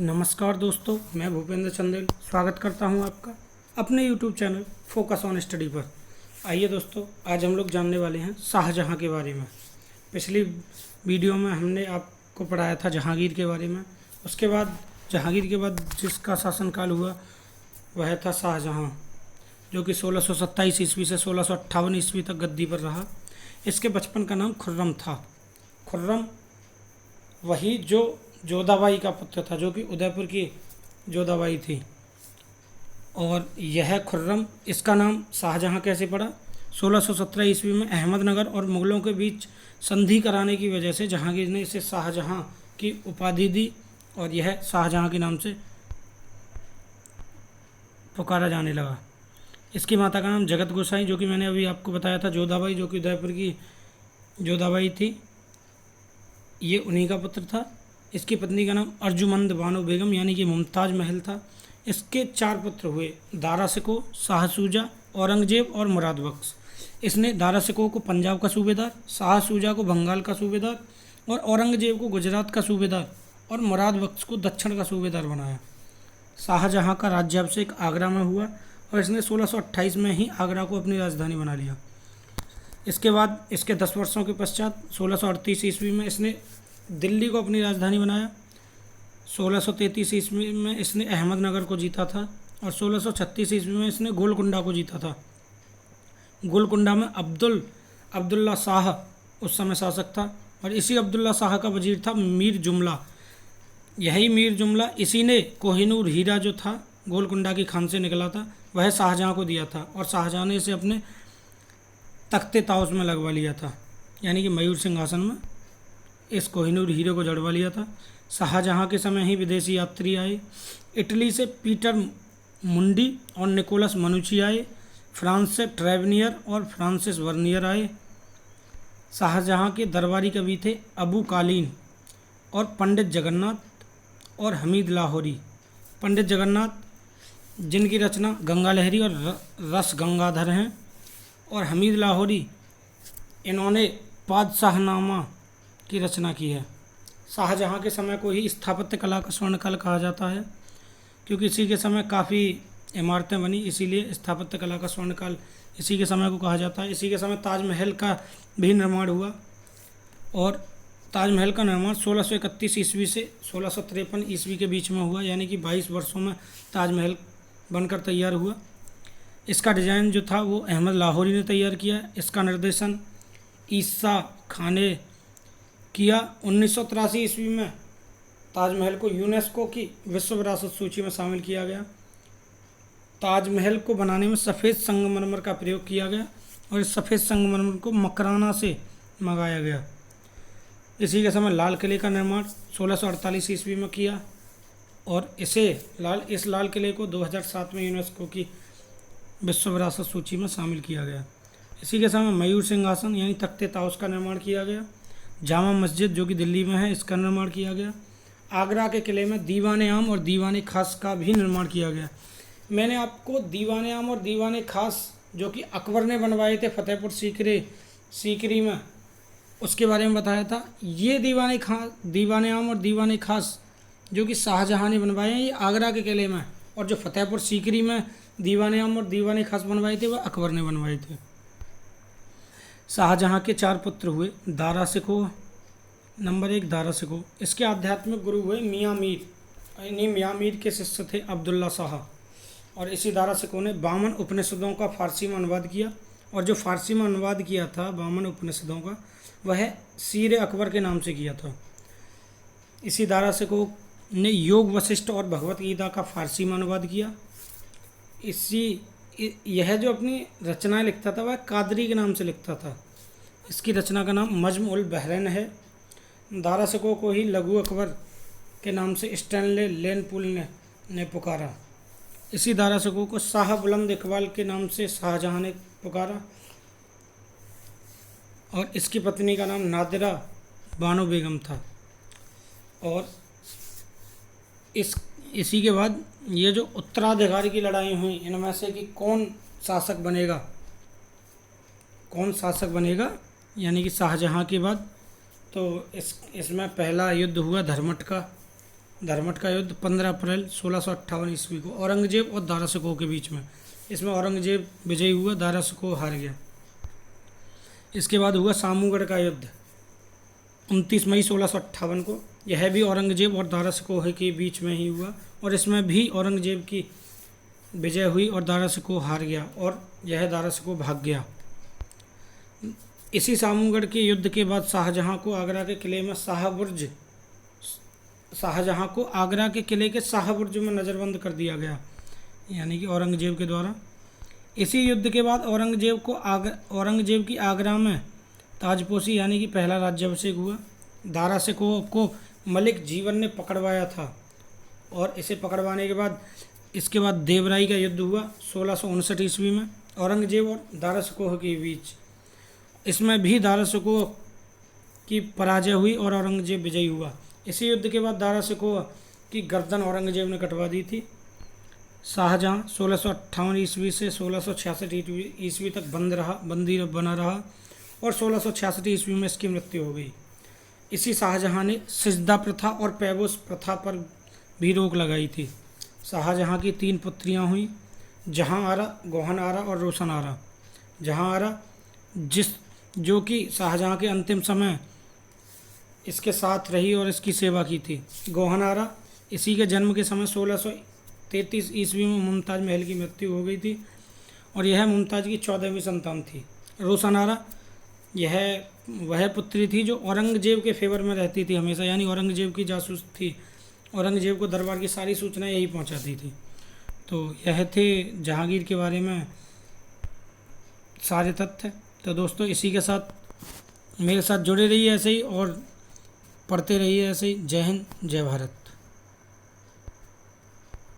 नमस्कार दोस्तों, मैं भूपेंद्र चंदेल स्वागत करता हूं आपका अपने YouTube channel focus on study पर। आइए दोस्तों, आज हम लोग जानने वाले हैं शाहजहां के बारे में। पिछली वीडियो में हमने आपको पढ़ाया था जहांगीर के बारे में। उसके बाद जहांगीर के बाद जिसका शासनकाल हुआ वह था शाहजहां, जो कि 1627 ईस्वी से 1658 ईस्वी तक गद्दी पर रहा। इसके बचपन का नाम खुर्रम था। खुर्रम वही जो जोधाबाई का पुत्र था, जो कि उदयपुर की जोधाबाई थी। और यह खुर्रम, इसका नाम शाहजहां कैसे पड़ा? 1617 ईस्वी में अहमदनगर और मुगलों के बीच संधि कराने की वजह से जहांगीर ने इसे शाहजहां की उपाधि दी और यह शाहजहां के नाम से पुकारा जाने लगा। इसकी माता का नाम जगत गोसाई, जो कि मैंने अभी आपको बताया था, जोधाबाई, जो कि उदयपुर की जोधाबाई थी, ये उन्हीं का पुत्र था। इसकी पत्नी का नाम अर्जुमंद बानो बेगम यानी कि मुमताज महल था। इसके 4 पुत्र हुए, दारा शिकोह, शाह सूजा, औरंगजेब और मुराद बख्श। इसने दारा शिकोह को पंजाब का सूबेदार, शाह सूजा को बंगाल का सूबेदार और औरंगजेब को गुजरात का सूबेदार और मुराद बख्श को दक्षिण का सूबेदार बनाया। शाहजहां का राज्याभिषेक आगरा में हुआ और इसने 1628 में ही आगरा को अपनी राजधानी बना लिया। इसके बाद इसके 10 वर्षों के पश्चात 1638 ईस्वी में इसने दिल्ली को अपनी राजधानी बनाया। 1633 ईस्वी में इसने अहमदनगर को जीता था और 1636 ईस्वी में इसने गोलकुंडा को जीता था। गोलकुंडा में अब्दुल्ला शाह उस समय शासक था और इसी अब्दुल्ला शाह का वजीर था मीर जुमला। यही मीर जुमला, इसी ने कोहिनूर हीरा जो था गोलकुंडा की खान से निकला था, वह शाहजहां को दिया था और शाहजहां ने इसे अपने तख्ते ताउस में लगवा लिया था, यानी कि मयूर सिंहासन में इस कोहिनूर हीरे को जड़वा लिया था। शाहजहां के समय ही विदेशी यात्री आए। इटली से पीटर मुंडी और निकोलस मनुची आए। फ्रांस से ट्रेवनियर और फ्रांसिस वर्नियर आए। शाहजहां के दरबारी कवि थे अबू कालीन और पंडित जगन्नाथ और हमीद लाहौरी। पंडित जगन्नाथ, जिनकी रचना गंगा लहरी और रस गंगाधर हैं, और हमीद लाहौरी, इन्होंने बादशाहनामा की रचना की है। शाहजहां के समय को ही स्थापत्य कला का स्वर्णकाल कहा जाता है, क्योंकि इसी के समय काफ़ी इमारतें बनी, इसीलिए स्थापत्य कला का स्वर्णकाल इसी के समय को कहा जाता है। इसी के समय ताजमहल का भी निर्माण हुआ और ताजमहल का निर्माण 1631 ईस्वी से 1653 ईस्वी के बीच में हुआ, यानी कि 22 वर्षों में ताजमहल बनकर तैयार हुआ। इसका डिज़ाइन जो था वो अहमद लाहौरी ने तैयार किया। इसका निर्देशन ईसा खान ने किया। 1983 ईस्वी में ताजमहल को यूनेस्को की विश्व विरासत सूची में शामिल किया गया। ताजमहल को बनाने में सफ़ेद संगमरमर का प्रयोग किया गया और इस सफ़ेद संगमरमर को मकराना से मंगाया गया। इसी के समय लाल किले का निर्माण 1648 ईस्वी में किया और इस लाल किले को 2007 में यूनेस्को की विश्व विरासत सूची में शामिल किया गया। इसी के समय मयूर सिंहासन यानी तख्ते ताउस का निर्माण किया गया। जामा मस्जिद, जो कि दिल्ली में है, इसका निर्माण किया गया। आगरा के किले में दीवान आम और दीवान खास का भी निर्माण किया गया। मैंने आपको दीवान आम और दीवान खास, जो कि अकबर ने बनवाए थे फतेहपुर सीकरी में, उसके बारे में बताया था। ये दीवान आम और दीवान खास जो कि शाहजहां ने बनवाए हैं, ये आगरा के किले में, और जो फतेहपुर सीकरी में दीवान आम और दीवान खास बनवाए थे वह अकबर ने बनवाए थे। शाहजहां के 4 पुत्र हुए। दारा शिकोह, नंबर 1 दारा शिकोह। इसके आध्यात्मिक गुरु हुए मियाँ मीर। इन्हीं मियाँ मीर के शिष्य थे अब्दुल्ला शाह। और इसी दारा शिकोह ने 52 उपनिषदों का फारसी में अनुवाद किया, और जो फारसी में अनुवाद किया था 52 उपनिषदों का, वह सीर अकबर के नाम से किया था। इसी दारा शिकोह ने योग वशिष्ठ और भगवत गीता का फारसी में अनुवाद किया। यह जो अपनी रचनाएं लिखता था वह कादरी के नाम से लिखता था। इसकी रचना का नाम नज्म उल बहरैन है। दारा शिकोह को ही लघु अकबर के नाम से स्टैनले लेनपुल ने पुकारा। इसी दारा शिकोह को शाह बुलंद इकबाल के नाम से शाहजहां ने पुकारा और इसकी पत्नी का नाम नादिरा बानो बेगम था। और इसी के बाद ये जो उत्तराधिकारी की लड़ाई हुई, इनमें से कि कौन शासक बनेगा, यानी कि शाहजहां के बाद, तो इसमें पहला युद्ध हुआ धर्मट का धर्मट का युद्ध 15 अप्रैल 1658 ईस्वी को औरंगजेब और दारा शिकोह के बीच में। इसमें औरंगजेब विजयी हुआ, दारा शिकोह हार गया। इसके बाद हुआ सामूगढ़ का युद्ध 29 मई 1658 को। यह भी औरंगजेब और दारा शिकोह के बीच में ही हुआ और इसमें भी औरंगजेब की विजय हुई और दारा शिकोह हार गया और यह दारा शिकोह भाग गया। इसी सामूगढ़ के युद्ध के बाद शाहजहां को आगरा के किले के शाहबुर्ज में नज़रबंद कर दिया गया, यानी कि औरंगजेब के द्वारा। इसी युद्ध के बाद औरंगजेब की आगरा में ताजपोशी यानी कि पहला राज्याभिषेक हुआ। दारा शिकोह को मलिक जीवन ने पकड़वाया था और इसे पकड़वाने के बाद इसके बाद देवराई का युद्ध हुआ 1659 ईस्वी में औरंगजेब और दारा शिकोह के बीच। इसमें भी दारा शिकोह की पराजय हुई और औरंगजेब विजयी हुआ। इसी युद्ध के बाद दारा शिकोह की गर्दन औरंगजेब ने कटवा दी थी। शाहजहां 1658 ईस्वी से 1666 ईस्वी तक बंदी बना रहा और 1666 ईस्वी में इसकी मृत्यु हो गई। इसी शाहजहां ने सिजदा प्रथा और पैबोस प्रथा पर भी रोक लगाई थी। शाहजहां की 3 पुत्रियां हुई, जहां आरा, गोहन आरा और रोशन आरा। जहां आरा जो कि शाहजहां के अंतिम समय इसके साथ रही और इसकी सेवा की थी। गोहन आरा इसी के जन्म के समय 1633 ईस्वी में मुमताज़ महल की मृत्यु हो गई थी और यह मुमताज़ की 14वीं संतान थी। रोशन आरा यह वह पुत्री थी जो औरंगजेब के फेवर में रहती थी हमेशा, यानी औरंगजेब की जासूस थी। औरंगजेब को दरबार की सारी सूचनाएं यही पहुंचाती थी। तो यह थे जहांगीर के बारे में सारे तथ्य। तो दोस्तों इसी के साथ मेरे साथ जुड़े रहिए ऐसे ही और पढ़ते रहिए ऐसे ही। जय हिंद, जय भारत।